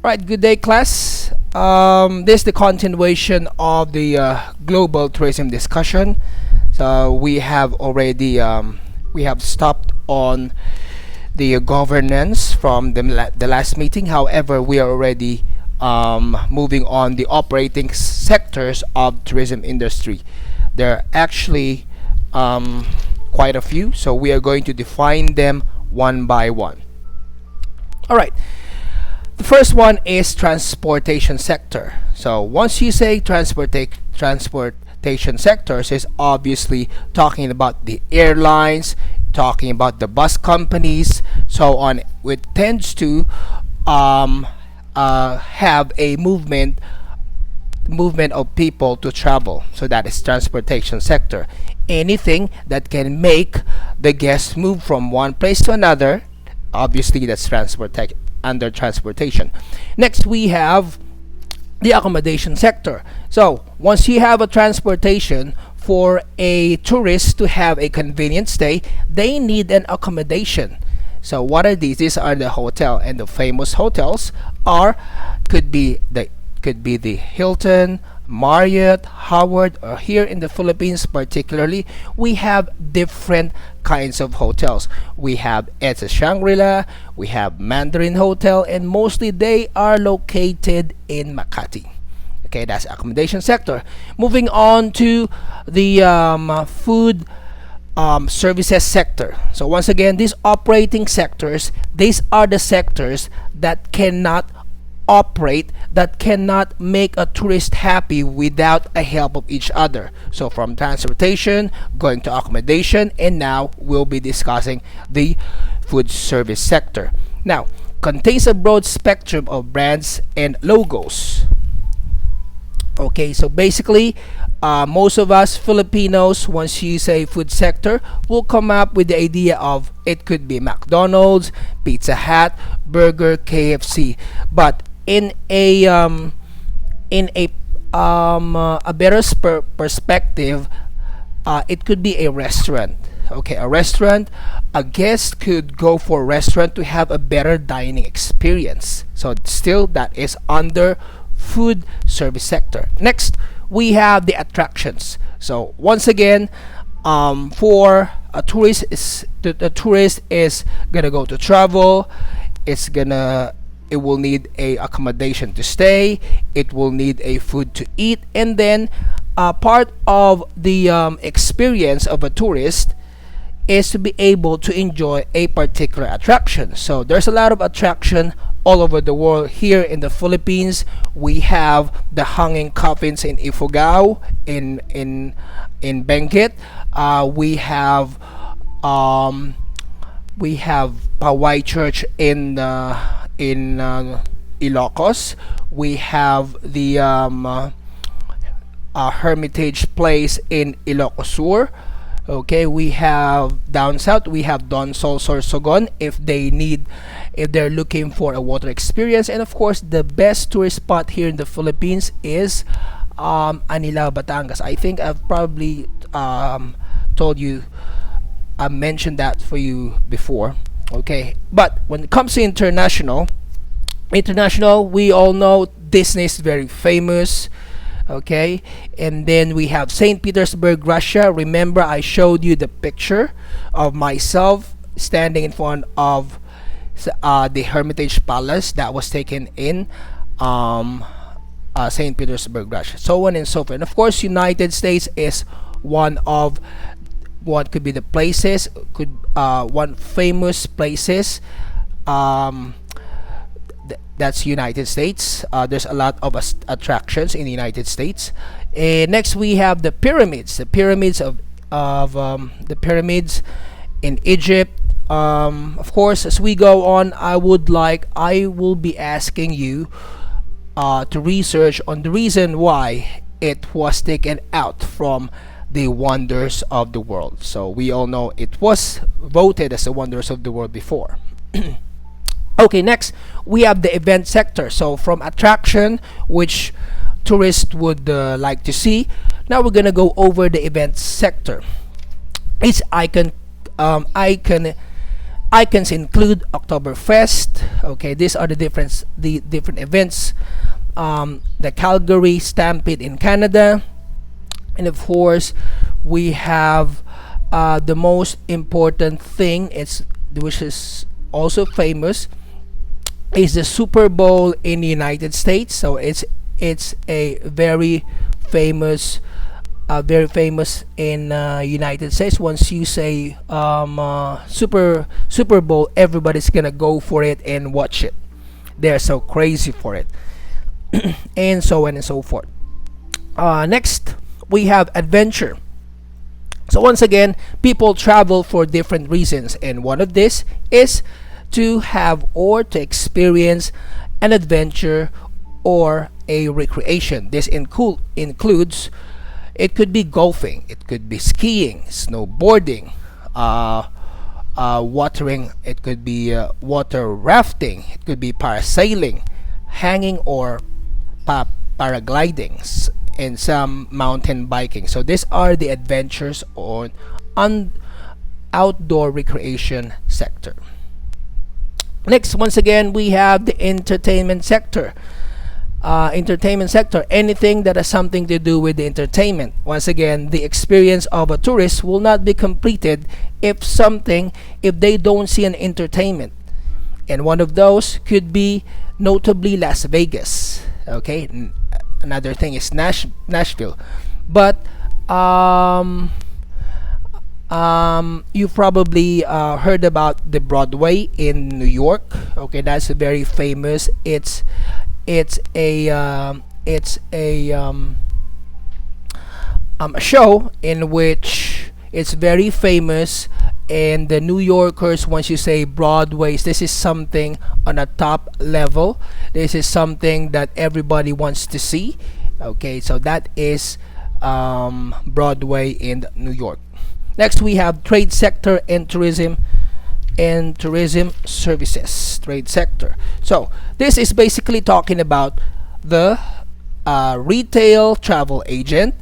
Right, good day, class. This is the continuation of the global tourism discussion. So we have already we have stopped on the governance from the last meeting. However, we are already moving on the operating sectors of tourism industry. There are actually quite a few, so we are going to define them one by one. All right. The first one is transportation sector. So once you say transportation sectors, is obviously talking about the airlines, talking about the bus companies, so on. It tends to have a movement of people to travel. So that is transportation sector. Anything that can make the guests move from one place to another, obviously that's under transportation. Next, we have the accommodation sector. So once you have a transportation for a tourist to have a convenient stay, they need an accommodation. So what are these? These are the hotel, and the famous hotels could be the Hilton, Marriott, Howard, or here in the Philippines particularly, we have different kinds of hotels. We have Edsa Shangri-La, we have Mandarin Hotel, and mostly they are located in Makati. Okay, that's accommodation sector. Moving on to the food services sector. So once again, these operating sectors, these are the sectors that cannot operate, that cannot make a tourist happy without a help of each other. So from transportation, going to accommodation, and now we'll be discussing the food service sector. Now, contains a broad spectrum of brands and logos. Okay, so basically, most of us Filipinos, once you say food sector, will come up with the idea of it could be McDonald's, Pizza Hut, Burger, KFC. But in a better perspective, it could be a restaurant. Okay, a restaurant, a guest could go for a restaurant to have a better dining experience. So still, that is under food service sector. Next, we have the attractions. So once again, for a tourist, the tourist is gonna go to travel. It will need a accommodation to stay. It will need a food to eat, and then part of the experience of a tourist is to be able to enjoy a particular attraction. So there's a lot of attraction all over the world. Here in the Philippines, we have the hanging coffins in Ifugao, in Benguet. We have Paway Church in Ilocos. We have the Hermitage Place in Ilocos Sur. Okay, we have down south, we have Don Sol Sorsogon if they're looking for a water experience. And of course, the best tourist spot here in the Philippines is Anilao, Batangas. I think I've probably mentioned that for you before. Okay, but when it comes to international, we all know Disney is very famous. Okay, and then we have St. Petersburg, Russia. Remember, I showed you the picture of myself standing in front of the Hermitage Palace that was taken in St. Petersburg, Russia. So on and so forth. And of course, United States is one of what could be the places, one famous places. That's United States. There's a lot of attractions in the United States. Next, we have the pyramids. The pyramids in Egypt. Of course, as we go on, I will be asking you to research on the reason why it was taken out from the wonders of the world. So we all know it was voted as the wonders of the world before. Okay, next we have the event sector. So from attraction, which tourists would like to see, now we're gonna go over the event sector. It's Icons include Oktoberfest. Okay, these are the different events. The Calgary Stampede in Canada, and of course, we have the most important thing, which is also famous, is the Super Bowl in the United States. So it's a very famous in United States. Once you say Super Bowl, everybody's gonna go for it and watch it. They're so crazy for it, and so on and so forth. Next, we have adventure. So once again, people travel for different reasons, and one of this is to have or to experience an adventure or a recreation. This includes, it could be golfing, it could be skiing, snowboarding, watering, it could be water rafting, it could be parasailing, hanging, or paragliding, and some mountain biking. So these are the adventures on outdoor recreation sector. Next, once again, we have the entertainment sector. Entertainment sector, anything that has something to do with the entertainment. Once again, the experience of a tourist will not be completed if they don't see an entertainment, and one of those could be notably Las Vegas. Okay, another thing is Nashville, but you probably heard about the Broadway in New York. Okay, that's very famous. It's a show in which it's very famous, and the New Yorkers, once you say Broadways, this is something on a top level. This is something that everybody wants to see. Okay, so that is Broadway in New York. Next, we have trade sector and tourism services. Trade sector. So this is basically talking about the retail travel agent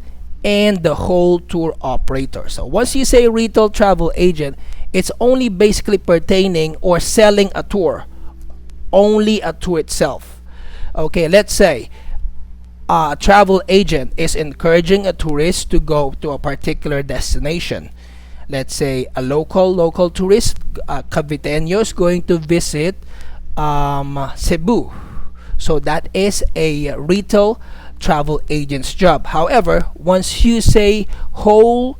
and the whole tour operator. So once you say retail travel agent, it's only basically pertaining or selling a tour, only a tour itself. Okay, let's say a travel agent is encouraging a tourist to go to a particular destination. Let's say a local tourist, Caviteño, is going to visit Cebu. So that is a retail travel agent's job. However, once you say wholesale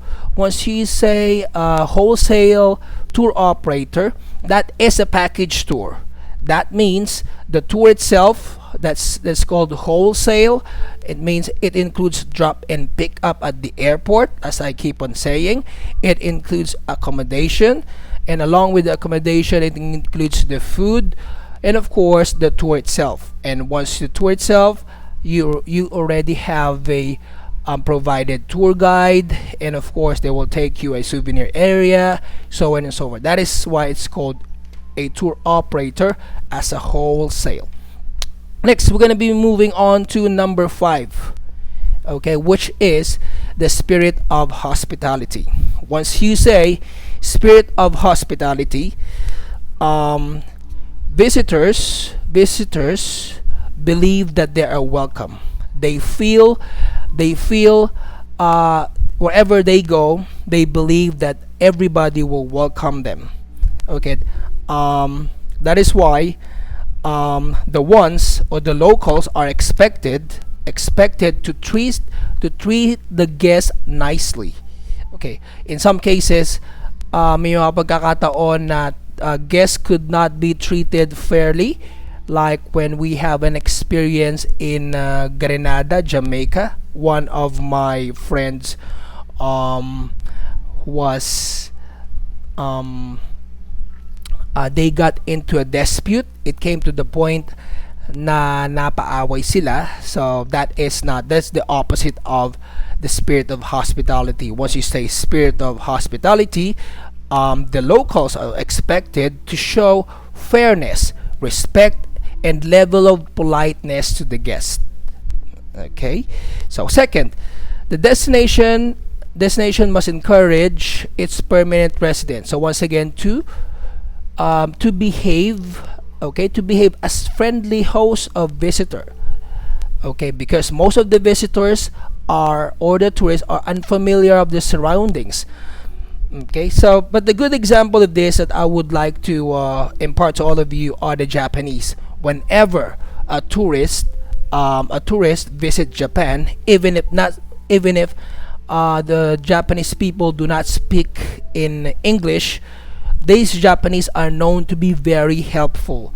tour operator, that is a package tour. That means the tour itself, that's called wholesale. It means it includes drop and pick up at the airport, as I keep on saying. It includes accommodation, and along with the accommodation, it includes the food, and of course the tour itself. And once the tour itself, you already have a provided tour guide, and of course they will take you a souvenir area, so on and so forth. That is why it's called a tour operator as a wholesale. Next, we're going to be moving on to number 5, okay, which is the spirit of hospitality. Once you say spirit of hospitality, visitors believe that they are welcome. They feel wherever they go, they believe that everybody will welcome them. Okay, that is why the ones or the locals are expected to treat the guests nicely. Okay, in some cases, may mga pagkakataon na guests could not be treated fairly, like when we have an experience in Grenada, Jamaica. One of my friends was they got into a dispute. It came to the point na napaaway sila. So that's the opposite of the spirit of hospitality. Once you say spirit of hospitality, the locals are expected to show fairness, respect, and level of politeness to the guest. Okay, so second, the destination must encourage its permanent residents. So once again, to to behave, okay, to behave as friendly host of visitor, okay, because most of the visitors are, or the tourists are unfamiliar of the surroundings. Okay, so but the good example of this that I would like to impart to all of you are the Japanese. Whenever a tourist visit Japan, even if not, even if the Japanese people do not speak in English, these Japanese are known to be very helpful.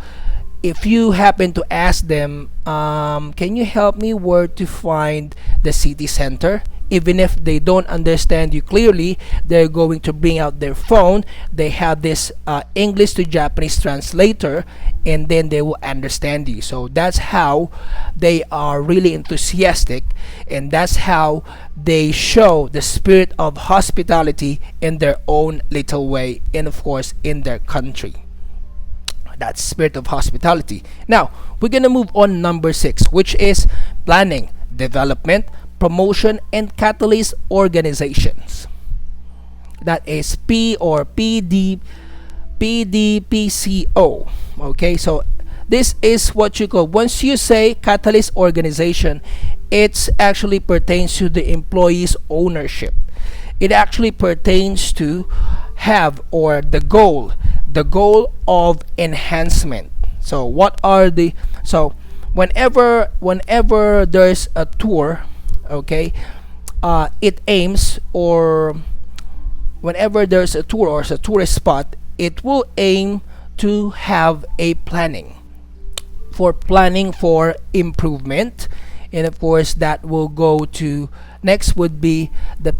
If you happen to ask them, can you help me where to find the city center? Even if they don't understand you clearly, they're going to bring out their phone. They have this English to Japanese translator, and then they will understand you. So that's how they are really enthusiastic, and that's how they show the spirit of hospitality in their own little way, and of course in their country. That spirit of hospitality. Now we're gonna move on number 6, which is planning, development, promotion, and catalyst organizations. That is P or PDPCO. Okay, so this is what you call, once you say catalyst organization, it's actually pertains to the employee's ownership. It actually pertains to have, or the goal of enhancement. So what are the, so whenever there's a tour, okay, it aims, or whenever there's a tour or a tourist spot, it will aim to have a planning for improvement, and of course that will go to, next would be the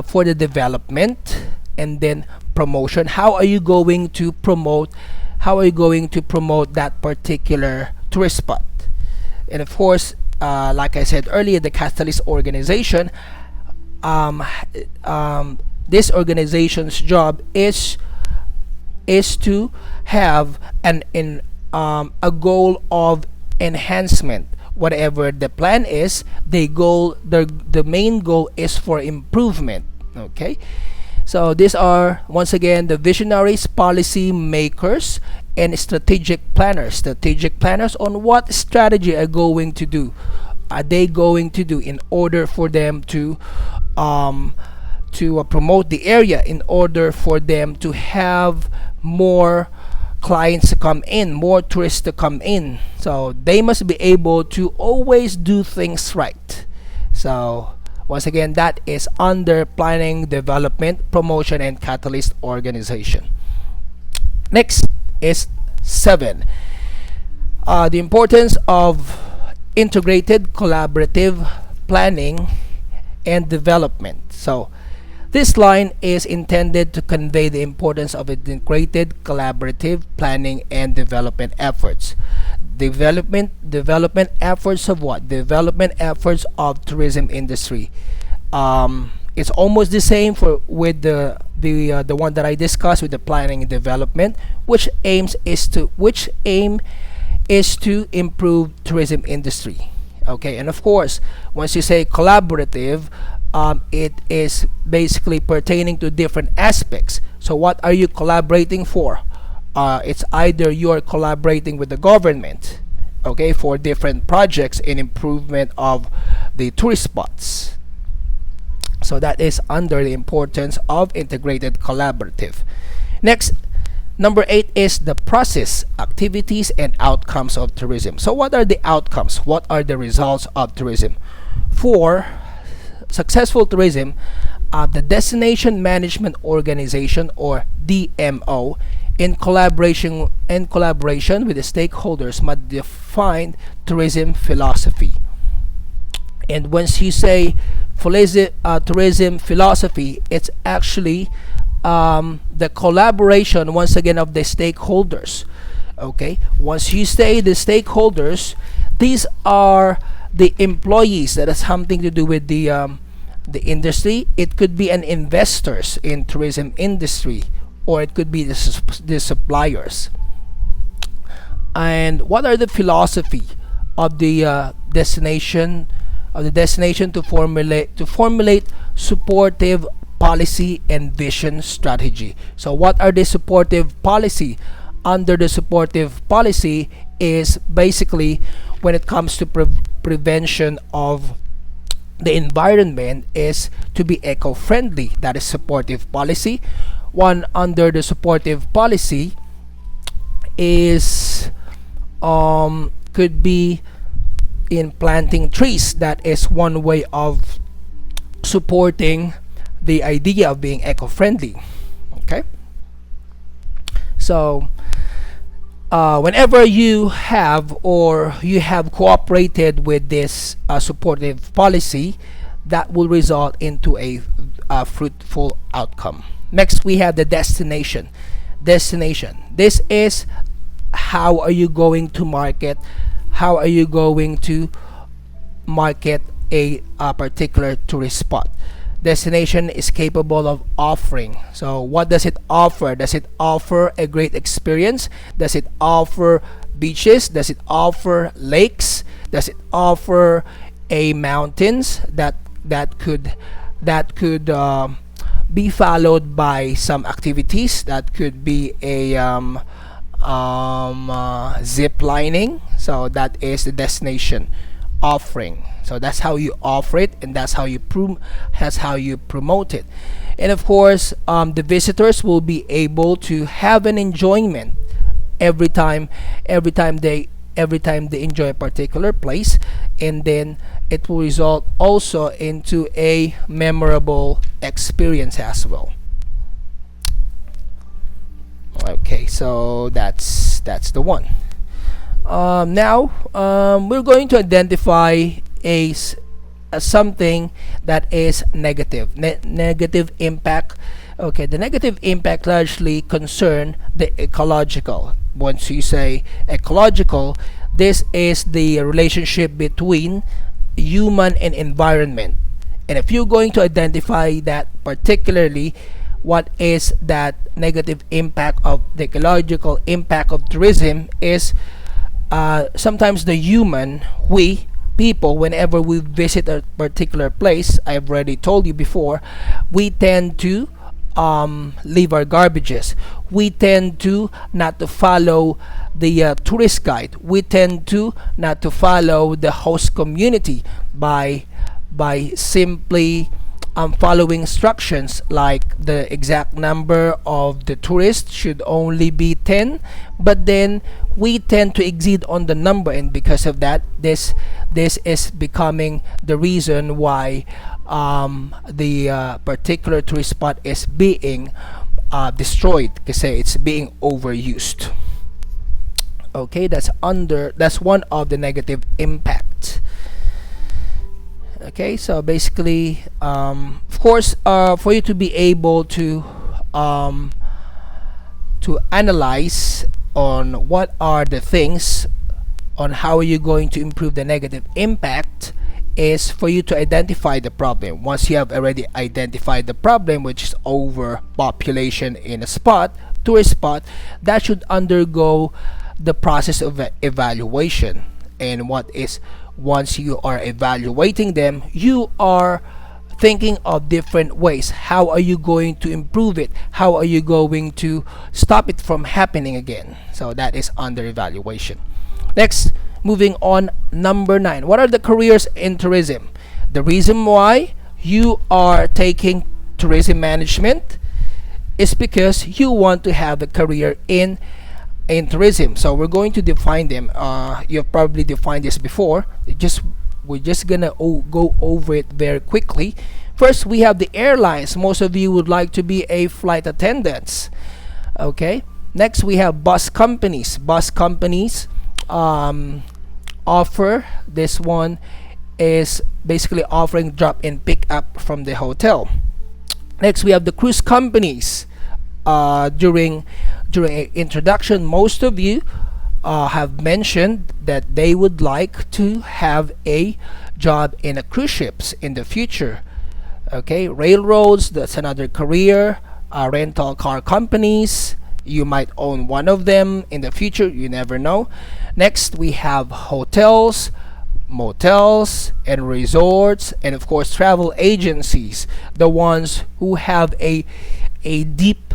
for the development, and then promotion. How are you going to promote that particular tourist spot? And of course, like I said earlier, the catalyst organization, this organization's job is to have a goal of enhancement. Whatever the plan is, the main goal is for improvement. Okay, so these are once again the visionaries, policy makers, and strategic planners on what strategy are they going to do in order for them to promote the area, in order for them to have more clients to come in, more tourists to come in. So they must be able to always do things right. So once again, that is under planning, development, promotion, and catalyst organization. Next is 7. The importance of integrated collaborative planning and development. So this line is intended to convey the importance of integrated collaborative planning and development efforts. Development efforts of what? Development efforts of tourism industry. It's almost the same with the one that I discussed with the planning and development, which aim is to improve tourism industry. Okay, and of course, once you say collaborative, it is basically pertaining to different aspects. So what are you collaborating for? It's either you're collaborating with the government, okay, for different projects in improvement of the tourist spots. So that is under the importance of integrated collaborative. Next, number 8 is the process, activities, and outcomes of tourism. So what are the outcomes? What are the results of tourism? For successful tourism, the Destination Management Organization, or DMO, in collaboration with the stakeholders, must define tourism philosophy. And once you say tourism philosophy, it's actually the collaboration once again of the stakeholders. Okay, once you say the stakeholders, these are the employees that has something to do with the industry. It could be an investors in tourism industry, or it could be the suppliers. And what are the philosophy of the destination to formulate supportive policy and vision strategy. So what are the supportive policy? Under the supportive policy is basically when it comes to prevention of the environment is to be eco-friendly. That is supportive policy. One under the supportive policy is could be in planting trees. That is one way of supporting the idea of being eco-friendly. Okay, so whenever you have cooperated with this supportive policy, that will result into a fruitful outcome. Next, we have the destination. This is how are you going to market? How are you going to market a particular tourist spot? Destination is capable of offering. So what does it offer? Does it offer a great experience? Does it offer beaches? Does it offer lakes? Does it offer a mountains that could be followed by some activities? That could be a zip lining. So that is the destination offering. So that's how you offer it, and that's how you promote it. And of course, the visitors will be able to have an enjoyment every time they enjoy a particular place, and then it will result also into a memorable experience as well. Okay, so that's the one. Now we're going to identify a something that is negative impact. Okay, the negative impact largely concern the ecological. Once you say ecological, this is the relationship between human and environment. And if you're going to identify that particularly, what is that negative impact of the ecological impact of tourism is sometimes the human, we people, whenever we visit a particular place, I've already told you before, we tend to leave our garbages. We tend to not to follow the tourist guide. We tend to not to follow the host community by simply following instructions like the exact number of the tourists should only be 10, but then we tend to exceed on the number, and because of that, this is becoming the reason why the particular tourist spot is being destroyed, because it's being overused. Okay, that's one of the negative impact. Okay, so basically, of course, for you to be able to analyze on what are the things on how are you going to improve the negative impact, is for you to identify the problem. Once you have already identified the problem, which is overpopulation in a tourist spot, that should undergo the process of evaluation. And once you are evaluating them, you are thinking of different ways. How are you going to improve it? How are you going to stop it from happening again? So that is under evaluation. Next, moving on, number 9. What are the careers in tourism? The reason why you are taking tourism management is because you want to have a career in tourism. So we're going to define them. You've probably defined this before. We're just gonna go over it very quickly. First, we have the airlines. Most of you would like to be a flight attendant. Okay. Next, we have bus companies. Bus companies offer, this one is basically offering drop and pick up from the hotel. Next, we have the cruise companies. During introduction, most of you have mentioned that they would like to have a job in a cruise ships in the future. Okay, railroads, that's another career. Rental car companies, you might own one of them in the future, you never know. Next, we have hotels, motels and resorts, and of course travel agencies, the ones who have a deep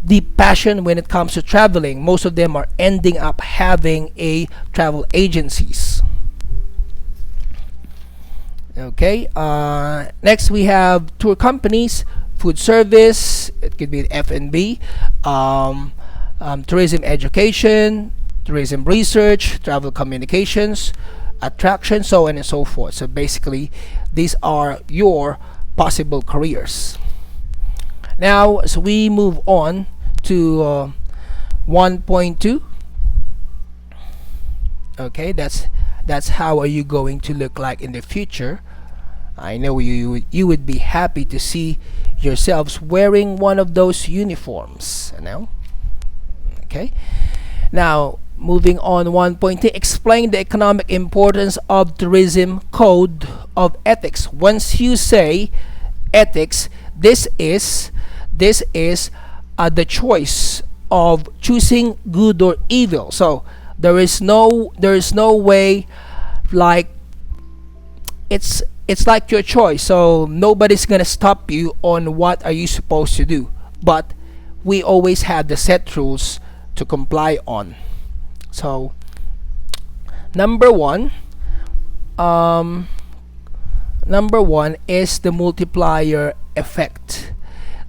deep passion when it comes to traveling. Most of them are ending up having a travel agencies. Okay, next we have tour companies, food service, it could be F&B, tourism education, tourism research, travel communications, attraction, so on and so forth. So basically, these are your possible careers. Now, as we move on to 1.2, okay, that's how are you going to look like in the future. I know you would be happy to see yourselves wearing one of those uniforms, you know. Okay, now moving on, 1.2, explain the economic importance of tourism code of ethics. Once you say ethics, this is the choice of choosing good or evil. So there is no way, like it's like your choice. So nobody's gonna stop you on what are you supposed to do, but we always have the set rules to comply on. So number one is the multiplier effect.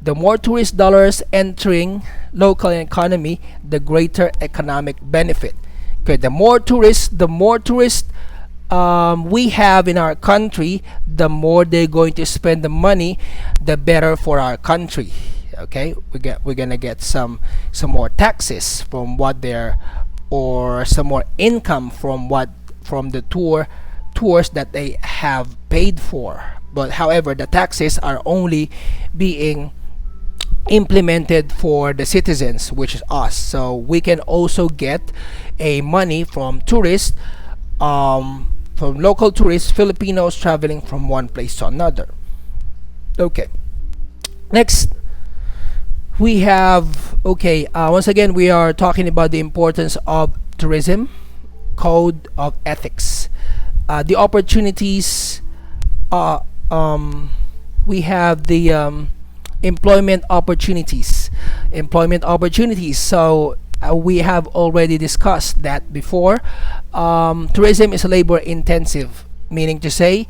The more tourist dollars entering local economy, the greater economic benefit. Okay, the more tourists we have in our country, the more they're going to spend the money, the better for our country. Okay, we're gonna get some more taxes from what they're, or some more income from the tours that they have paid for. But however, the taxes are only being implemented for the citizens, which is us. So we can also get a money from tourists, from local tourists, Filipinos traveling from one place to another. Okay, next we have, once again we are talking about the importance of tourism code of ethics. The opportunities, we have the employment opportunities. So we have already discussed that before. Tourism is labor intensive, meaning to say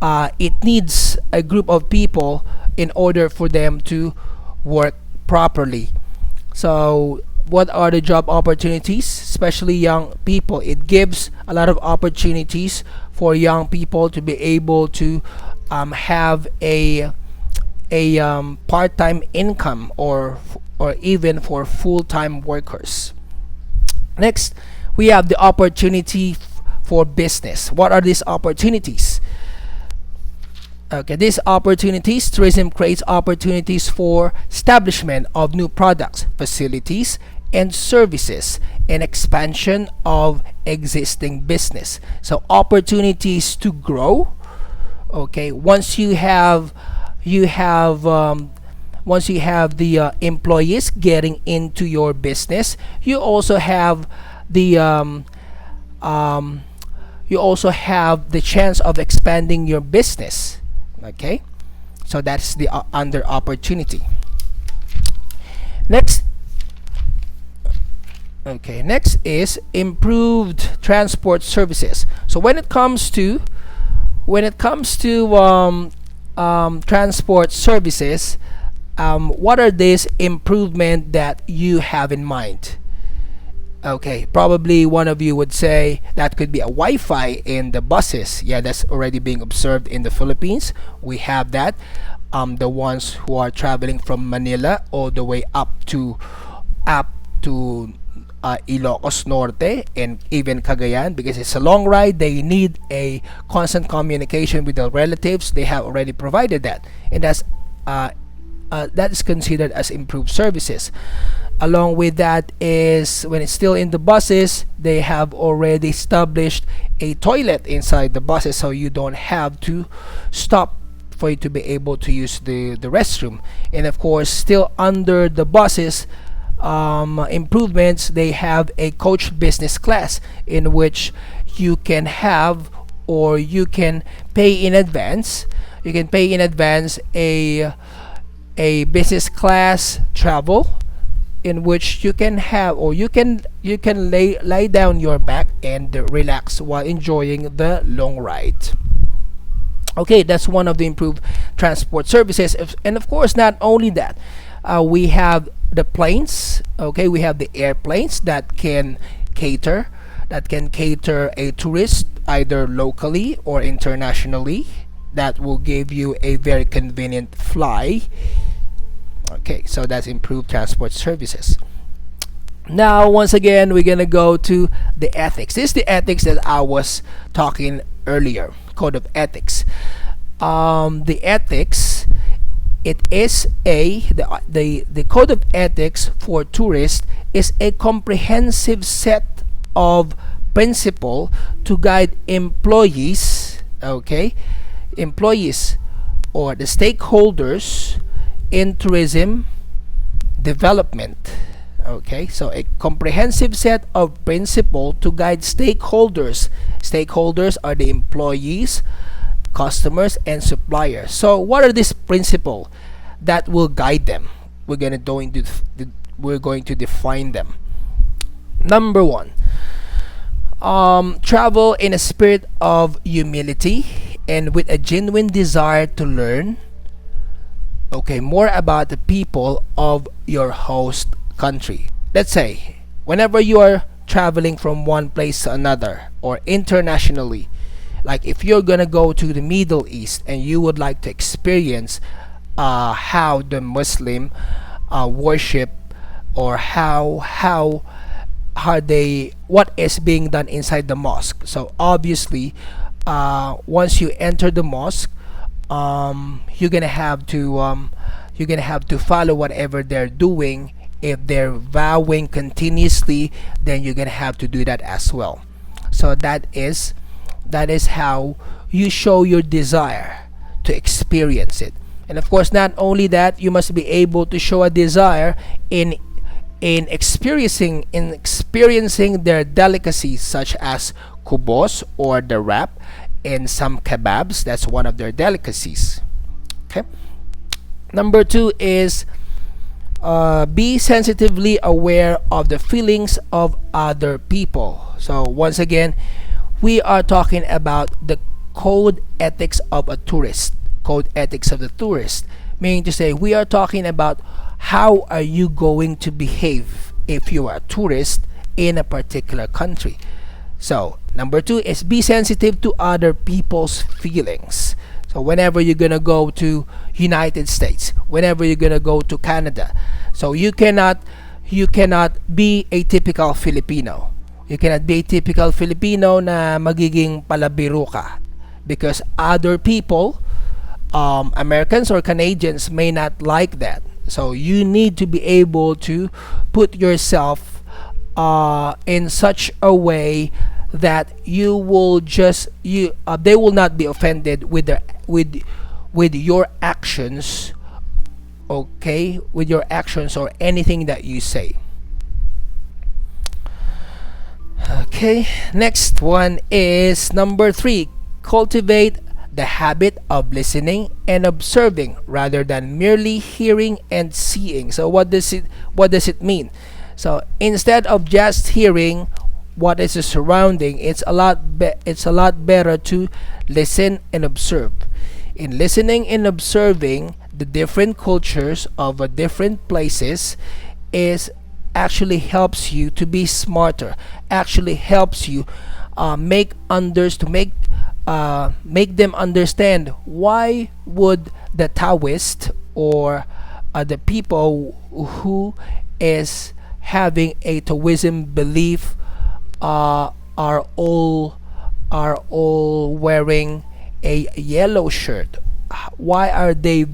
it needs a group of people in order for them to work properly. So what are the job opportunities, especially young people? It gives a lot of opportunities for young people to be able to have a part-time income, or even for full-time workers. Next, we have the opportunity for business. What are these opportunities? Okay, these opportunities, tourism creates opportunities for establishment of new products, facilities, and services, and expansion of existing business. So opportunities to grow. Okay, once you have the employees getting into your business, you also have the chance of expanding your business. Okay, so that's the under opportunity. Next is improved transport services. So when it comes to transport services, what are these improvement that you have in mind? Okay, probably one of you would say that could be a Wi-Fi in the buses. Yeah, that's already being observed in the Philippines. We have that. The ones who are traveling from Manila all the way up to Ilocos Norte and even Cagayan, because it's a long ride. They need a constant communication with their relatives. They have already provided that, and that is considered as improved services. Along with that is, when it's still in the buses, they have already established a toilet inside the buses, so you don't have to stop for you to be able to use the restroom. And of course, still under the buses, improvements, they have a coach business class in which you can have, or you can pay in advance. You can pay in advance a business class travel in which you can have, or you can lay down your back and relax while enjoying the long ride. Okay, that's one of the improved transport services. And of course, not only that, we have the planes. Okay, we have the airplanes that can cater a tourist either locally or internationally. That will give you a very convenient fly. Okay, so that's improved transport services. Now, once again, we're gonna go to the ethics. This is the ethics that I was talking earlier. Code of ethics. The ethics. It is the code of ethics for tourists is a comprehensive set of principle to guide employees. Okay, employees or the stakeholders in tourism development. Okay, so a comprehensive set of principle to guide stakeholders. Stakeholders are the employees, customers, and suppliers. So what are these principles that will guide them? We're going to define them. Number one, travel in a spirit of humility and with a genuine desire to learn, okay, more about the people of your host country. Let's say whenever you are traveling from one place to another or internationally, like if you're gonna go to the Middle East and you would like to experience how the Muslim worship, or what is being done inside the mosque. So obviously, once you enter the mosque, you're gonna have to follow whatever they're doing. If they're vowing continuously, then you're gonna have to do that as well. So that is how you show your desire to experience it. And of course, not only that, you must be able to show a desire in experiencing their delicacies, such as kubos, or the wrap, and some kebabs. That's one of their delicacies. Okay. Number two is be sensitively aware of the feelings of other people. So once again, we are talking about the code ethics of a tourist. Code ethics of the tourist, meaning to say, we are talking about how are you going to behave if you are a tourist in a particular country. So number two is be sensitive to other people's feelings. So whenever you're gonna go to United States, whenever you're gonna go to Canada, so you cannot be a typical Filipino. You cannot be a typical Filipino na magiging palabiro ka, because other people, Americans or Canadians, may not like that. So you need to be able to put yourself in such a way that they will not be offended with your actions. Okay, with your actions or anything that you say. Okay, next one is number three. Cultivate the habit of listening and observing rather than merely hearing and seeing. So what does it mean? So instead of just hearing what is surrounding, it's a lot better to listen and observe. In listening and observing the different cultures of different places is actually helps you to be smarter. Actually helps you make them understand why would the Taoist or the people who is having a Taoism belief are all wearing a yellow shirt. Why are they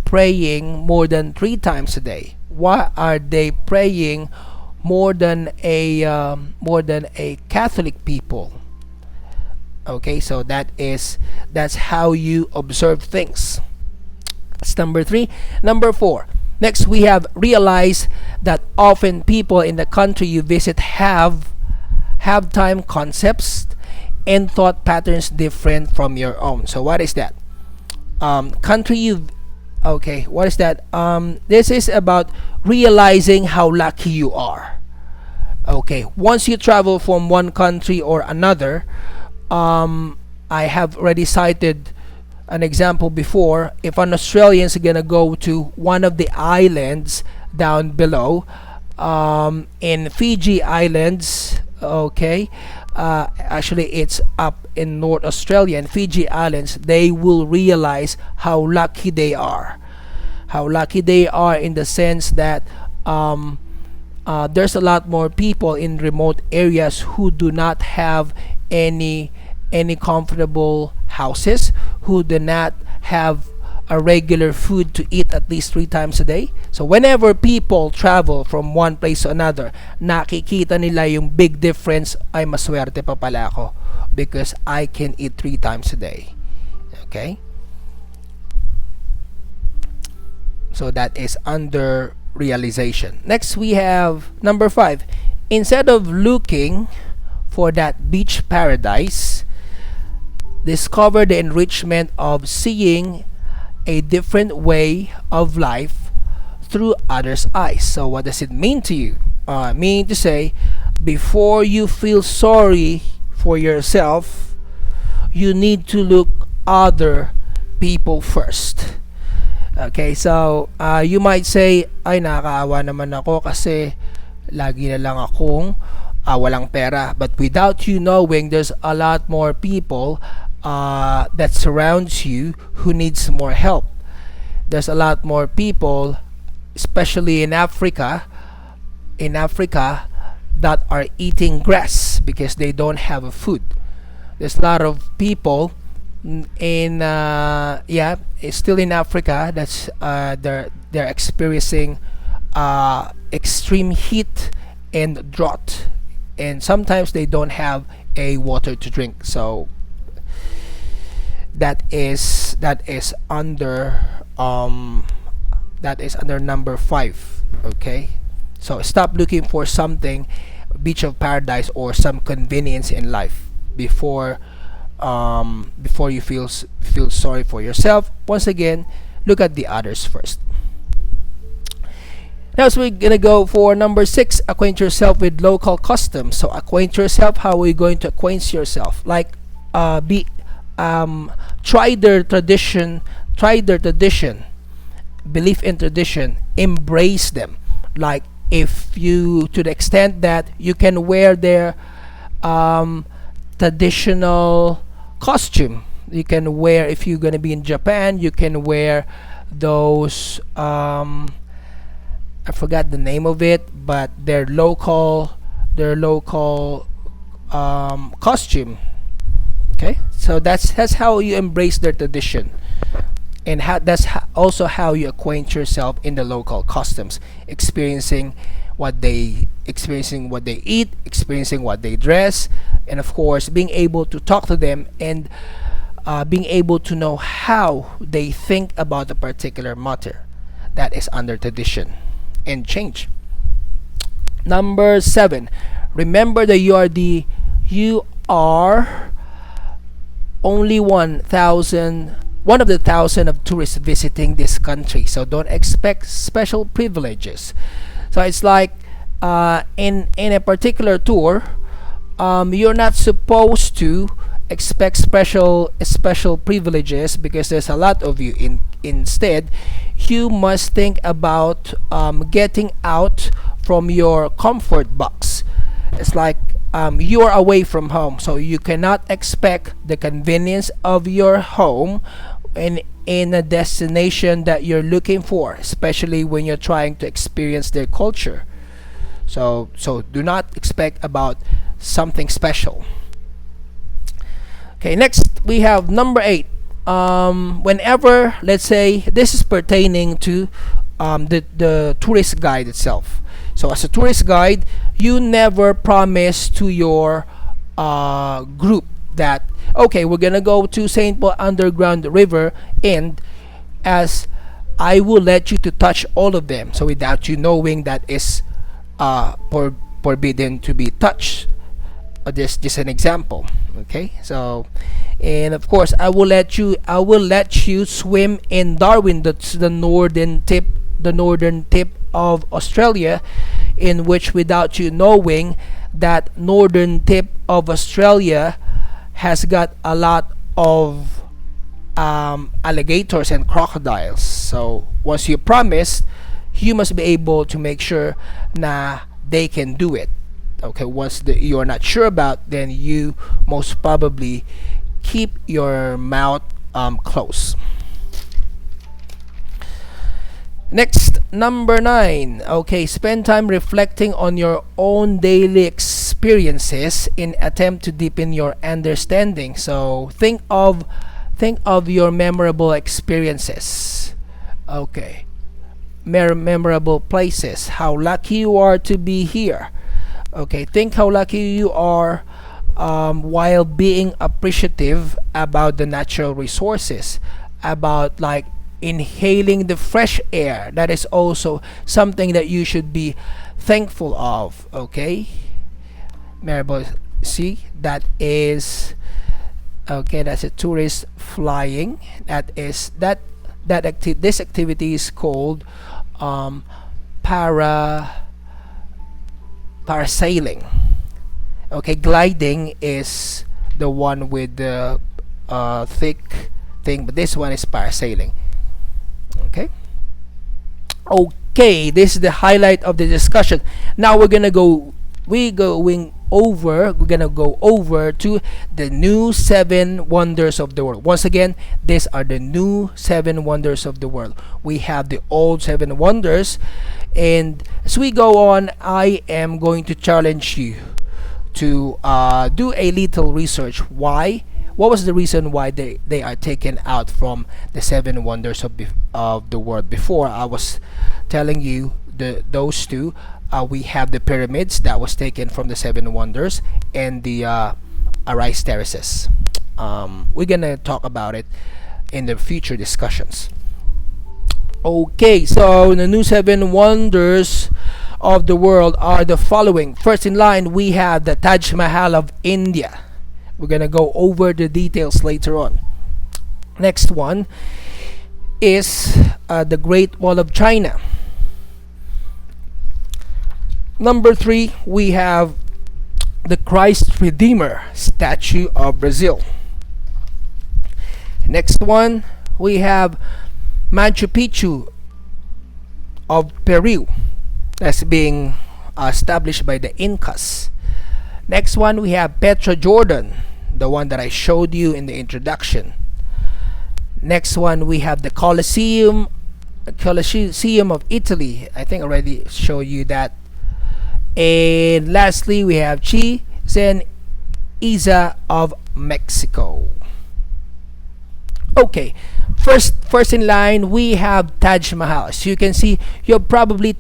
praying more than 3 times a day? Why are they praying more than a Catholic people? Okay, so that's how you observe things. That's number 3. Number 4, Next, we have realized that often people in the country you visit have time concepts and thought patterns different from your own. So what is that? Country you Okay, what is that? This is about realizing how lucky you are. Okay, once you travel from one country or another, I have already cited an example before. If an Australian is gonna go to one of the islands down below, in Fiji Islands, okay, actually it's up in North Australia and Fiji Islands, they will realize how lucky they are. How lucky they are in the sense that there's a lot more people in remote areas who do not have any comfortable houses, who do not have a regular food to eat at least 3 times a day. So whenever people travel from one place to another, nakikita nila yung big difference. Ay, maswerte pa pala ako because I can eat 3 times a day. Okay, so that is under realization. Next, we have number 5. Instead of looking for that beach paradise, discover the enrichment of seeing a different way of life through others' eyes. So what does it mean to you? Meaning to say, before you feel sorry for yourself, you need to look other people first. Okay, so you might say, ay, nakakaawa naman ako kasi lagi na lang akong walang pera. But without you knowing, there's a lot more people that surrounds you who needs more help. There's a lot more people, especially in Africa, that are eating grass because they don't have a food. There's a lot of people in still in Africa that's they're experiencing extreme heat and drought, and sometimes they don't have a water to drink. So that is under number 5. Okay, so stop looking for something, beach of paradise, or some convenience in life before you feel sorry for yourself. Once again, look at the others first. Now, so we're gonna go for number 6. Acquaint yourself with local customs. So acquaint yourself. How are you going to acquaint yourself? Like try their tradition, belief in tradition, embrace them. Like, if you, to the extent that you can wear their traditional costume, you can wear, if you're gonna be in Japan, you can wear those I forgot the name of it, but their local costume. Okay, so that's how you embrace their tradition, and also how you acquaint yourself in the local customs, experiencing what they eat, experiencing what they dress, and of course being able to talk to them and being able to know how they think about a particular matter. That is under tradition and change. Number 7, remember that you are only one of the thousand of tourists visiting this country. So don't expect special privileges. So it's like in a particular tour, you're not supposed to expect special privileges because there's a lot of you. Instead, you must think about getting out from your comfort box. It's like you are away from home, so you cannot expect the convenience of your home in a destination that you're looking for, especially when you're trying to experience their culture. So do not expect about something special. Okay, next we have number 8. Whenever, let's say, this is pertaining to the tourist guide itself. So as a tourist guide, you never promise to your group that, okay, we're gonna go to St. Paul Underground River, and as I will let you to touch all of them. So without you knowing, that is forbidden to be touched. This just an example. Okay, so, and of course I will let you swim in Darwin. That's the northern tip of Australia, in which, without you knowing, that northern tip of Australia has got a lot of alligators and crocodiles. So once you promise, you must be able to make sure na they can do it. Okay, once you're not sure about, then you most probably keep your mouth closed. Next, number 9. Okay, spend time reflecting on your own daily experiences in attempt to deepen your understanding. So think of your memorable experiences. Okay, memorable places. How lucky you are to be here. Okay, think how lucky you are while being appreciative about the natural resources, about like inhaling the fresh air. That is also something that you should be thankful of. Okay, memorable. See, that is okay. That's a tourist flying. This activity is called parasailing. Okay, gliding is the one with the thick thing, but this one is parasailing. Okay, this is the highlight of the discussion. Now we're gonna go over to the new 7 wonders of the world. Once again, these are the new 7 wonders of the world. We have the old 7 wonders, and as we go on, I am going to challenge you to do a little research. What was the reason why they are taken out from the 7 wonders of the world? Before, I was telling you those two. We have the pyramids that was taken from the 7 wonders, and the rice terraces. We're gonna talk about it in the future discussions. Okay, so the new 7 wonders of the world are the following. First in line, we have the Taj Mahal of India. We're gonna go over the details later on. Next one is the Great Wall of China. Number 3, we have the Christ Redeemer statue of Brazil. Next one, we have Machu Picchu of Peru. That's being established by the Incas. Next one, we have Petra Jordan, the one that I showed you in the introduction. Next one, we have the Colosseum of Italy. I think I already showed you that. And lastly, we have Chichen Itza of Mexico. Okay, first in line, we have Taj Mahal. So you can see, you've probably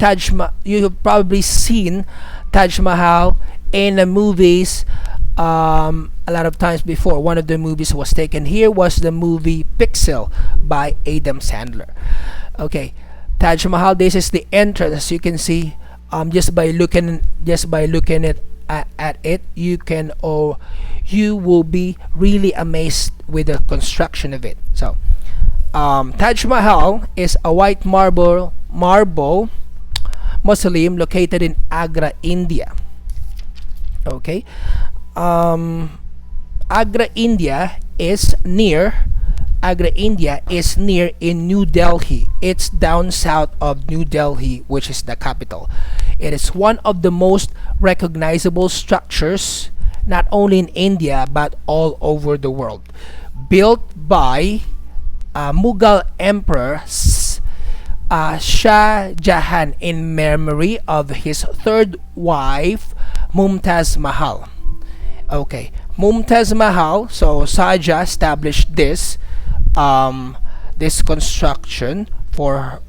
seen Taj Mahal in the movies a lot of times before. One of the movies was taken here was the movie Pixel by Adam Sandler. Okay, Taj Mahal, this is the entrance. As you can see, just by looking at it, you will be really amazed with the construction of it. So Taj Mahal is a white marble mausoleum located in Agra, India. Okay, Agra, India is near in New Delhi. It's down south of New Delhi, which is the capital. It is one of the most recognizable structures, not only in India but all over the world. Built by Mughal Emperor Shah Jahan in memory of his 3rd wife Mumtaz Mahal. Okay, Mumtaz Mahal. So Shah established this construction for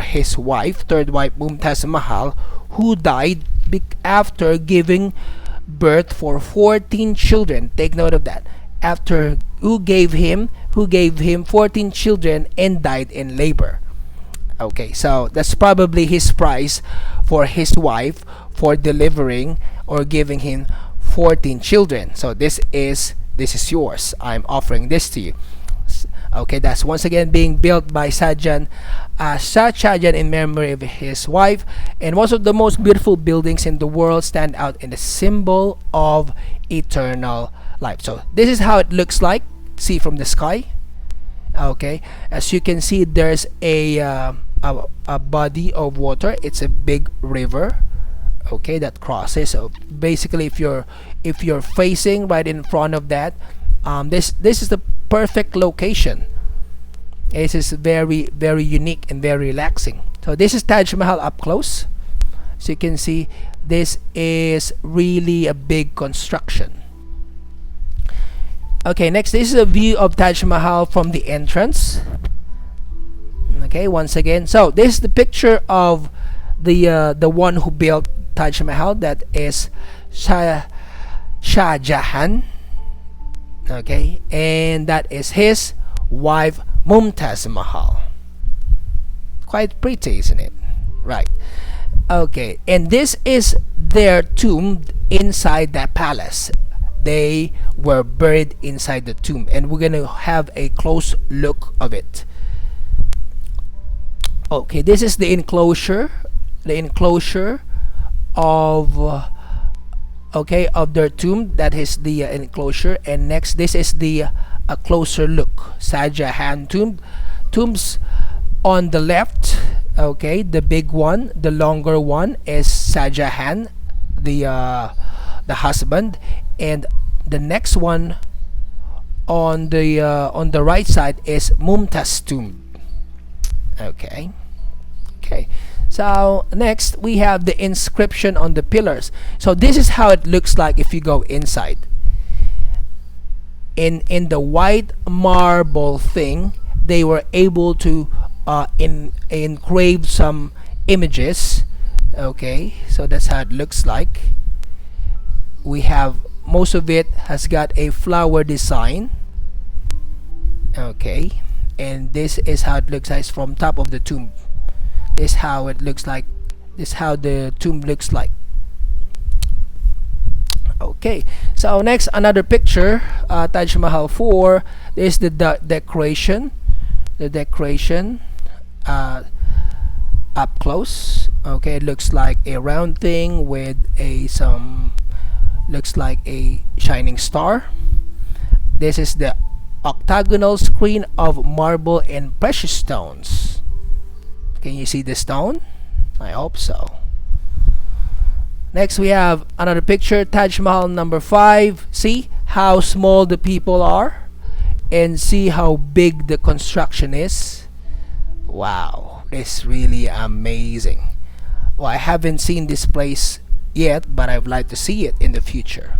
his wife, 3rd wife Mumtaz Mahal, who died after giving birth for 14 children. Take note of that. Who gave him 14 children and died in labor. Okay, so that's probably his price for his wife for delivering or giving him 14 children. So this is yours. I'm offering this to you. Okay, that's once again being built by Shah Jahan in memory of his wife. And one of the most beautiful buildings in the world stand out in the symbol of eternal life. So this is how it looks like. See from the sky. Okay, as you can see, there's a body of water. It's a big river, okay, that crosses. So basically, if you're facing right in front of that, this is the perfect location. This is very, very unique and very relaxing. So this is Taj Mahal up close. So you can see this is really a big construction. Okay, next, this is a view of Taj Mahal from the entrance. Okay, once again, so this is the picture of the one who built Taj Mahal. That is Shah Jahan. Okay, and that is his wife Mumtaz Mahal. Quite pretty, isn't it? Right. Okay, and this is their tomb inside that palace. They were buried inside the tomb, and we're gonna have a close look of it. Okay, this is the enclosure of of their tomb. That is the enclosure. And next, this is the a closer look. Shah Jahan tombs on the left. Okay, the big one, the longer one is Shah Jahan, the husband, and the next one on the right side is Mumtaz tomb. Okay. So next we have the inscription on the pillars. So this is how it looks like if you go inside. In the white marble thing, they were able to engrave some images. Okay, so that's how it looks like. We have most of it has got a flower design. Okay, and this is how it looks like from top of the tomb. This is how it looks like. This is how the tomb looks like. Okay, so next, another picture, Taj Mahal 4. This is the decoration. The decoration up close. Okay, it looks like a round thing with looks like a shining star. This is the octagonal screen of marble and precious stones. Can you see the stone? I hope so. Next we have another picture, Taj Mahal number 5. See how small the people are and see how big the construction is. Wow, it's really amazing. Well, I haven't seen this place yet, but I'd like to see it in the future.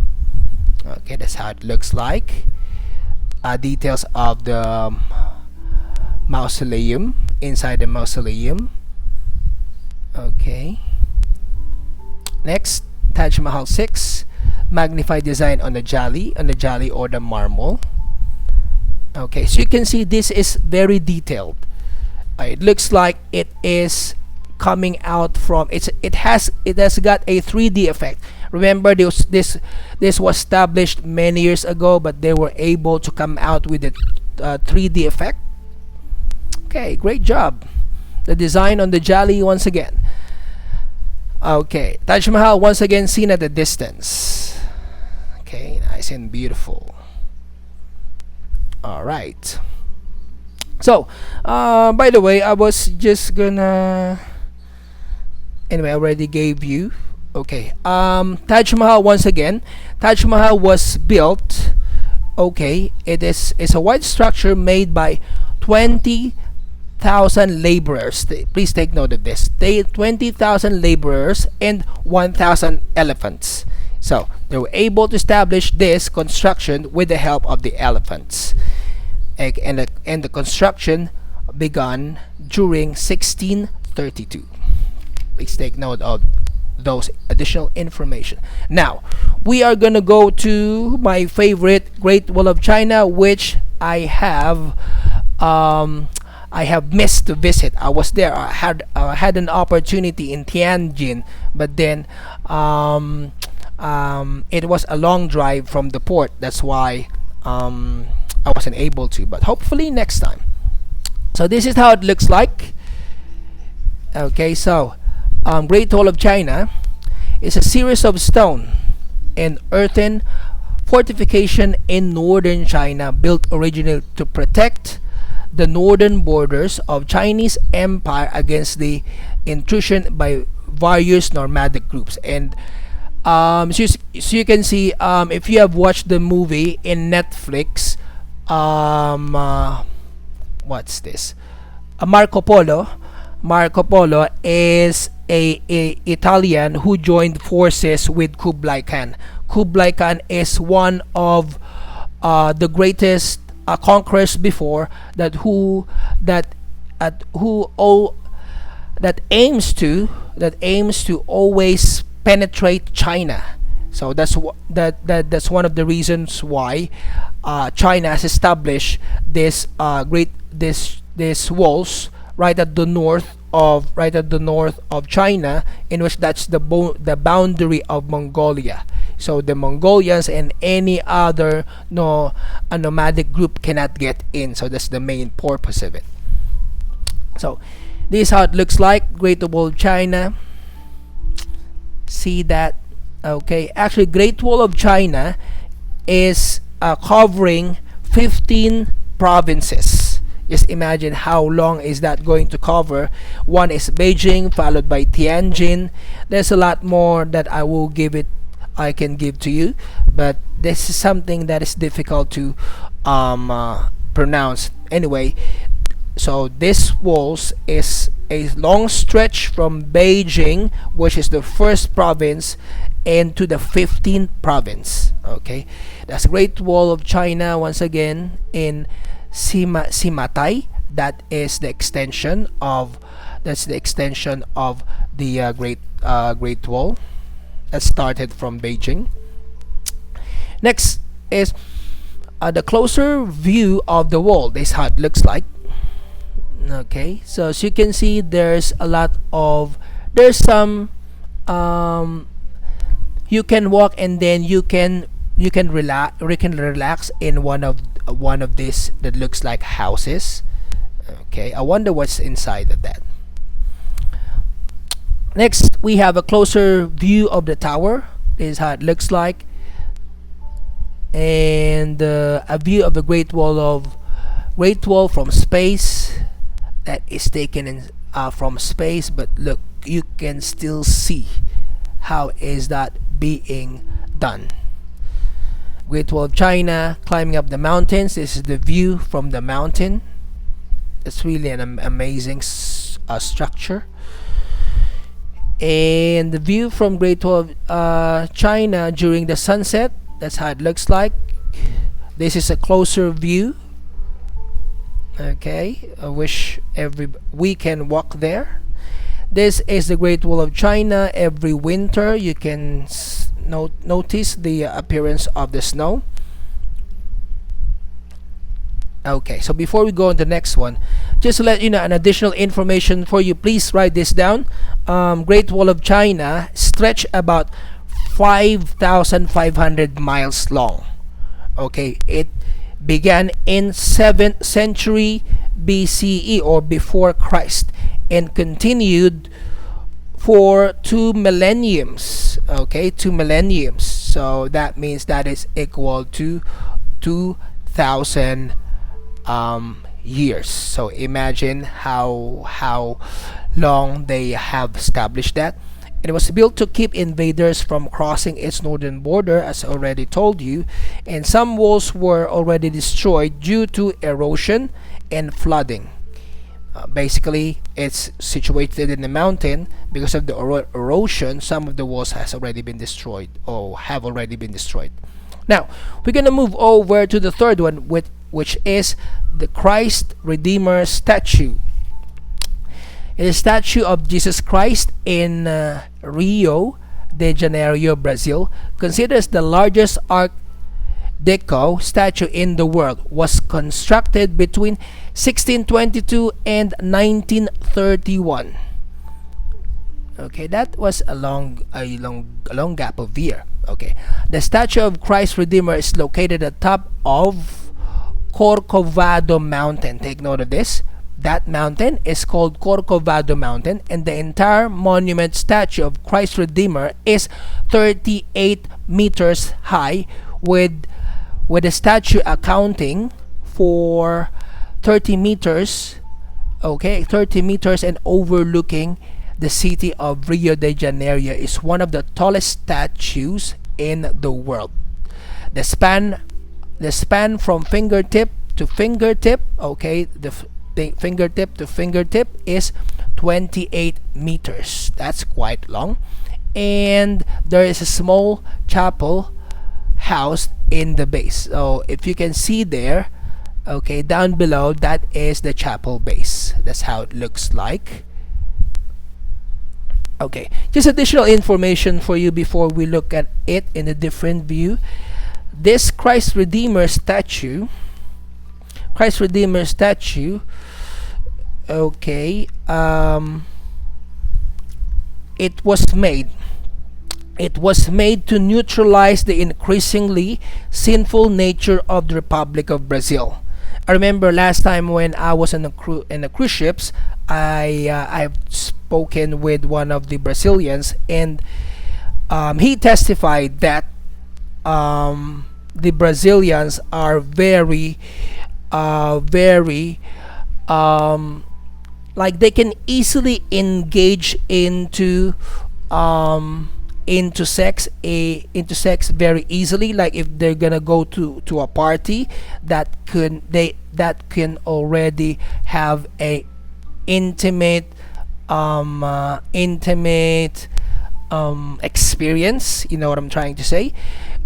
Okay, that's how it looks like. Details of the mausoleum, inside the mausoleum. Okay. Next, Taj Mahal 6, magnified design on the jali or the marble. Okay, so you can see this is very detailed. It looks like it is coming out from it has got a 3D effect. Remember, this was established many years ago, but they were able to come out with a 3D effect. Okay, great job. The design on the jali once again. Okay, Taj Mahal once again seen at a distance. Okay, nice and beautiful. All right. So, by the way, I was just gonna. Anyway, I already gave you. Okay. Taj Mahal once again. Taj Mahal was built. Okay, it's a white structure made by 20,000 laborers. Please take note of this. 20,000 laborers and 1,000 elephants. So they were able to establish this construction with the help of the elephants. And the construction began during 1632. Please take note of those additional information. Now we are gonna go to my favorite, Great Wall of China, which I have I have missed to visit. I was there. I had an opportunity in Tianjin, but then it was a long drive from the port. That's why I wasn't able to. But hopefully next time. So this is how it looks like. Okay, so Great Wall of China is a series of stone and earthen fortification in northern China, built originally to protect the northern borders of Chinese Empire against the intrusion by various nomadic groups. And so you can see, if you have watched the movie in Netflix, what's this? Marco Polo. Marco Polo is a Italian who joined forces with Kublai Khan. Kublai Khan is one of the greatest conquerors before that aims to always penetrate China. So that's one of the reasons why China has established this this walls right at the north of China, in which that's the boundary of Mongolia. So the Mongolians and any other a nomadic group cannot get in. So that's the main purpose of it. So this is how it looks like, Great Wall of China. See that? Okay, actually Great Wall of China is covering 15 provinces. Just imagine how long is that going to cover. One is Beijing, followed by Tianjin. There's a lot more that I can give to you, but this is something that is difficult to pronounce. Anyway, so this walls is a long stretch from Beijing, which is the first province, and to the 15th province. Okay, that's Great Wall of China once again in Simatai. That is the extension of the Great Wall that started from Beijing. Next is the closer view of the wall. This is how it looks like. Okay, so as you can see, there's some you can walk, and then you can relax in one of these that looks like houses. Okay, I wonder what's inside of that. Next, we have a closer view of the tower. This is how it looks like, and a view of the Great Wall from space. That is taken in from space, but look, you can still see how is that being done. Great Wall of China, climbing up the mountains. This is the view from the mountain. It's really an amazing structure. And the view from Great Wall of China during the sunset. That's how it looks like. This is a closer view. Okay, I wish we can walk there. This is the Great Wall of China. Every winter you can notice the appearance of the snow. Okay, so before we go on to the next one, just to let you know an additional information for you, please write this down. Great Wall of China stretch about 5,500 miles long. Okay, it began in 7th century BCE or before Christ, and continued for 2 millenniums. Okay, 2 millenniums. So that means that is equal to 2,000 years. So imagine how long they have established that. It was built to keep invaders from crossing its northern border, as I already told you, and some walls were already destroyed due to erosion and flooding. Basically, it's situated in the mountain. Because of the erosion, some of the walls has already been destroyed or have already been destroyed. Now, we're going to move over to the third one, which is the Christ Redeemer statue. It is a statue of Jesus Christ in Rio de Janeiro, Brazil, considered as the largest Deco statue in the world was constructed between 1622 and 1931. Okay, that was a long gap of year. Okay, the statue of Christ Redeemer is located at the top of Corcovado Mountain. Take note of this. That mountain is called Corcovado Mountain, and the entire monument statue of Christ Redeemer is 38 meters high, with the statue accounting for 30 meters. Okay, 30 meters and overlooking the city of Rio de Janeiro. Is one of the tallest statues in the world. The span from fingertip to fingertip, okay, the fingertip to fingertip is 28 meters. That's quite long. And there is a small chapel housed in the base. So if you can see there, okay, down below, that is the chapel base. That's how it looks like. Okay, just additional information for you before we look at it in a different view. This Christ Redeemer statue, okay, it was made to neutralize the increasingly sinful nature of the Republic of Brazil. I remember last time when I was in the cruise ships, I've spoken with one of the Brazilians, and he testified that the Brazilians are very like they can easily engage into sex very easily. Like if they're gonna go to a party, that can already have a intimate experience. You know what I'm trying to say?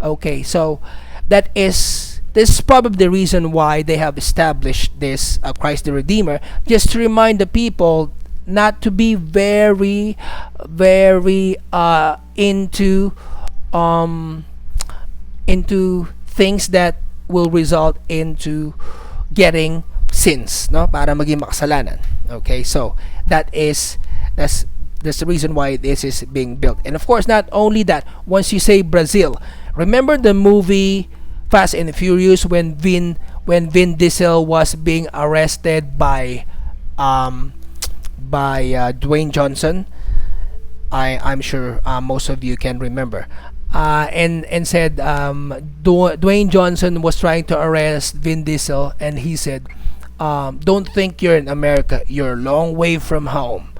Okay, so this is probably the reason why they have established this Christ the Redeemer, just to remind the people not to be very into things that will result into getting sins, no, para maging makasalanan. Okay, so that's the reason why this is being built. And of course, not only that, once you say Brazil, remember the movie Fast and Furious, when Vin Diesel was being arrested by Dwayne Johnson. I'm sure most of you can remember, and said Dwayne Johnson was trying to arrest Vin Diesel, and he said, don't think you're in America, you're a long way from home.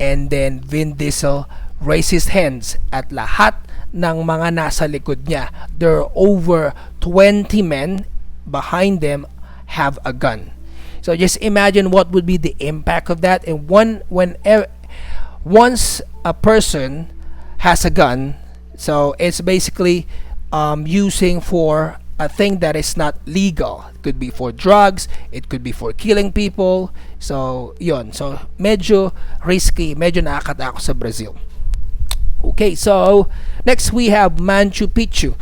And then Vin Diesel raised his hands at lahat ng mga nasa likod niya. There are over 20 men behind them have a gun. So just imagine what would be the impact of that. And once a person has a gun, so it's basically using for a thing that is not legal. It could be for drugs, it could be for killing people. So yon, so medyo risky, medyo nakakatakot sa Brazil. Okay, so next we have Machu Picchu.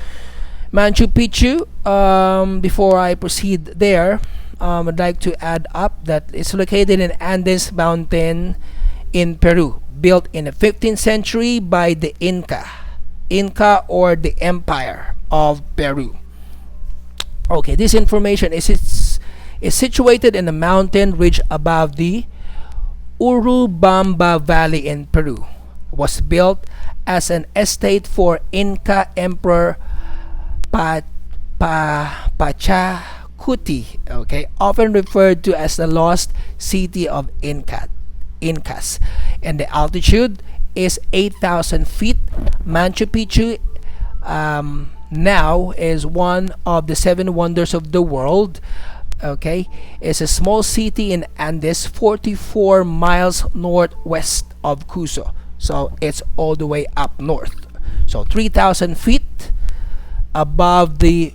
Before I proceed there, I'd like to add up that it's located in Andes Mountain in Peru, built in the 15th century by the Inca or the Empire of Peru. Okay, this information is situated in a mountain ridge above the Urubamba Valley in Peru. It was built as an estate for Inca Emperor Pachacuti, okay, often referred to as the lost city of Incas. And the altitude is 8,000 feet. Machu Picchu now is one of the 7 wonders of the world. Okay, it's a small city in Andes, 44 miles northwest of Cusco. So it's all the way up north. So 3,000 feet above the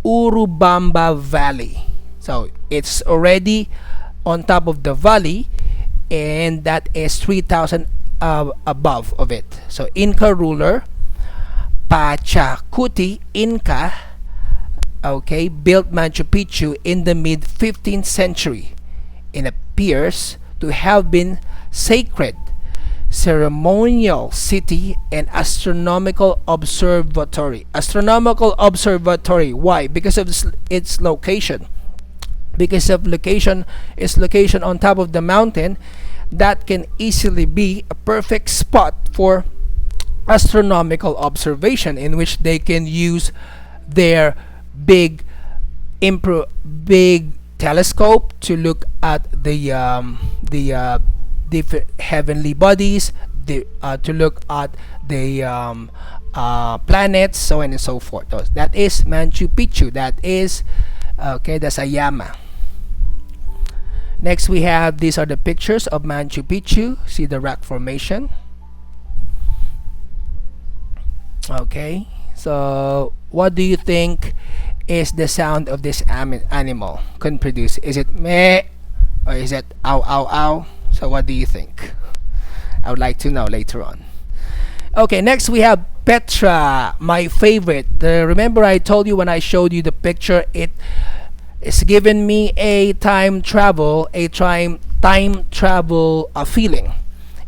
Urubamba Valley. So it's already on top of the valley, and that is 3,000 above of it. So Inca ruler Pachacuti Inca okay, built Machu Picchu in the mid 15th century. It appears to have been sacred, ceremonial city, and astronomical observatory. Astronomical observatory. Why? Because of its location. Because of its location on top of the mountain, that can easily be a perfect spot for astronomical observation, in which they can use their big big telescope to look at the different heavenly bodies, to look at the planets, so on and so forth. That is Machu Picchu. That is okay. That's Ayama. Next, we have, these are the pictures of Machu Picchu. See the rock formation. Okay, so what do you think is the sound of this animal can produce? Is it meh, or is it ow ow ow? So what do you think? I would like to know later on. Okay, next we have Petra, my favorite. Remember I told you when I showed you the picture, it's given me a time travel feeling.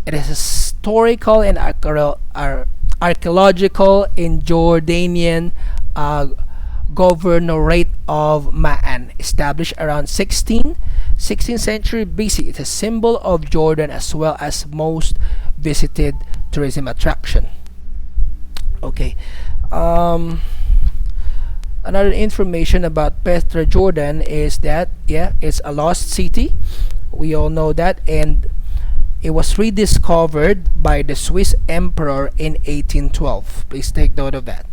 It is historical and archaeological in Jordanian governorate of Ma'an, established around 16th century BC. It's a symbol of Jordan as well as most visited tourism attraction. Okay, another information about Petra Jordan is that, yeah, it's a lost city. We all know that, and it was rediscovered by the Swiss emperor in 1812. Please take note of that.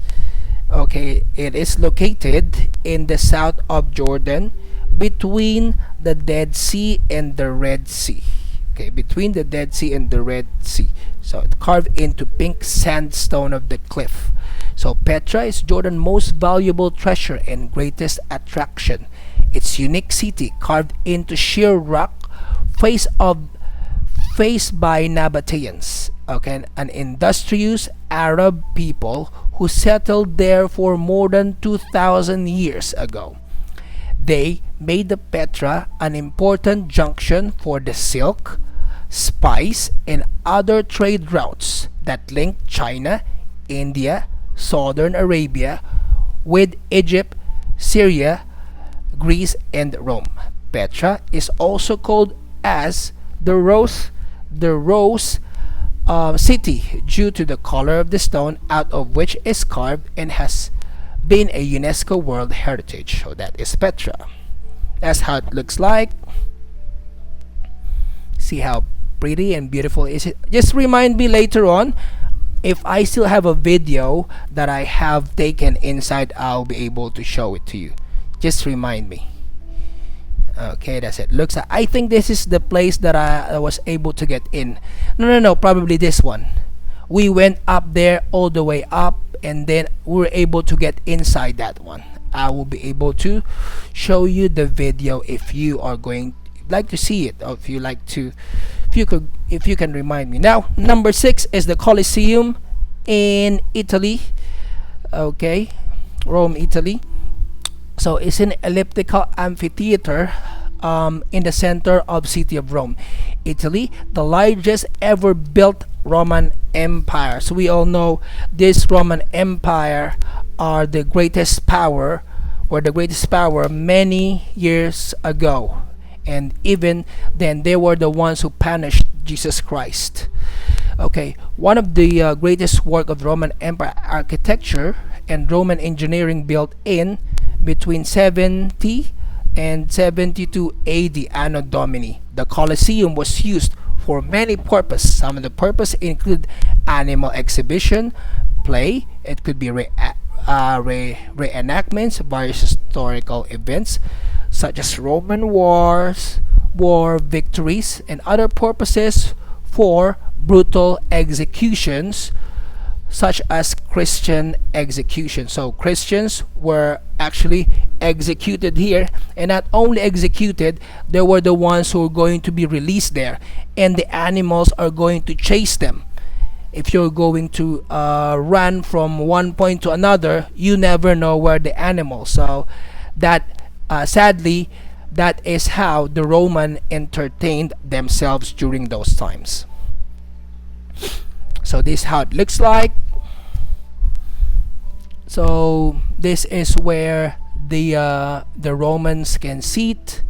Okay, it is located in the south of Jordan, between the Dead Sea and the Red Sea. Okay, between the Dead Sea and the Red Sea. So it's carved into pink sandstone of the cliff. So Petra is Jordan's most valuable treasure and greatest attraction. Its unique city, carved into sheer rock, faced by Nabateans, okay, an industrious Arab people who settled there for more than 2,000 years ago. They made the Petra an important junction for the silk, spice, and other trade routes that linked China, India, Southern Arabia with Egypt, Syria, Greece, and Rome. Petra is also called as the Rose City due to the color of the stone out of which is carved, and has been a UNESCO World Heritage. So that is Petra. That's how it looks like. See how pretty and beautiful is it? Just remind me later on, if I still have a video that I have taken inside, I'll be able to show it to you. Just remind me. Okay, that's it. Looks like, I think this is the place that I was able to get in. No, probably this one. We went up there, all the way up, and then we were able to get inside that one. I will be able to show you the video if you are like to see it, or if you like to, if you can remind me. Now, number 6 is the Colosseum in Italy. Okay, Rome, Italy. So it's an elliptical amphitheater in the center of city of Rome, Italy, the largest ever built Roman Empire. So we all know this Roman Empire were the greatest power many years ago, and even then they were the ones who punished Jesus Christ. Okay, one of the greatest work of Roman Empire architecture and Roman engineering, built in between 70 and 72 AD Anno Domini. The Colosseum was used for many purposes. Some of the purposes include animal exhibition, play, it could be reenactments, various historical events such as Roman war victories, and other purposes for brutal executions such as Christian execution. So Christians were actually executed here, and not only executed, they were the ones who are going to be released there, and the animals are going to chase them. if you're going to run from one point to another, you never know where the animal. So that sadly, that is how the Roman entertained themselves during those times. So this is how it looks like. So this is where the Romans can seat.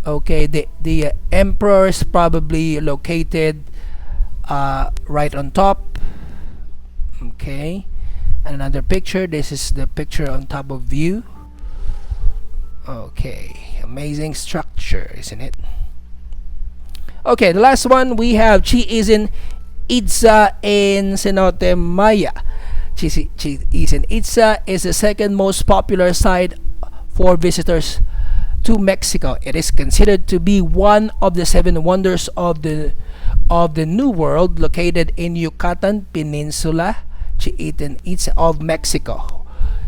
Okay, the emperor is probably located right on top. Okay, and another picture. This is the picture on top of view. Okay, amazing structure, isn't it? Okay, the last one we have Chichen Itza in Cenote Maya. Chichen Itza is the second most popular site for visitors to Mexico. It is considered to be one of the seven wonders of the New World, located in Yucatan Peninsula, Chichen Itza of Mexico.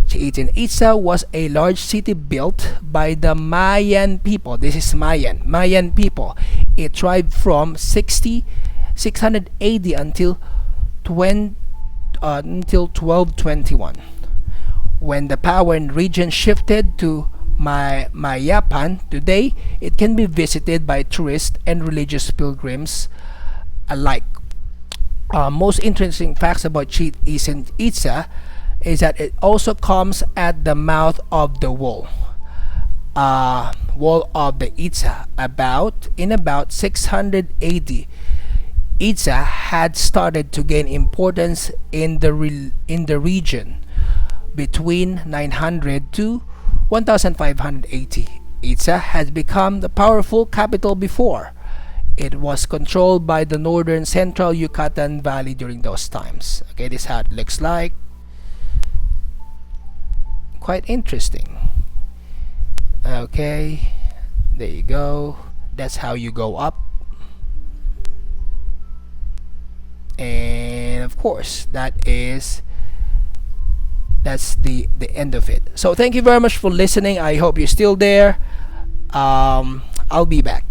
Chichen Itza was a large city built by the Mayan people. This is Mayan people. It thrived from 600 AD until 1221, when the power and region shifted to Mayapan. Today, it can be visited by tourists and religious pilgrims alike. Most interesting facts about Chichen Itza is that it also comes at the mouth of the wall of the Itza. In about 600 AD, Itza had started to gain importance in the region between 900 to 1580. Itza has become the powerful capital before. It was controlled by the northern central Yucatan Valley during those times. Okay, this is how it looks like. Quite interesting. Okay, there you go. That's how you go up. And of course, that's the end of it. So thank you very much for listening. I hope you're still there. I'll be back.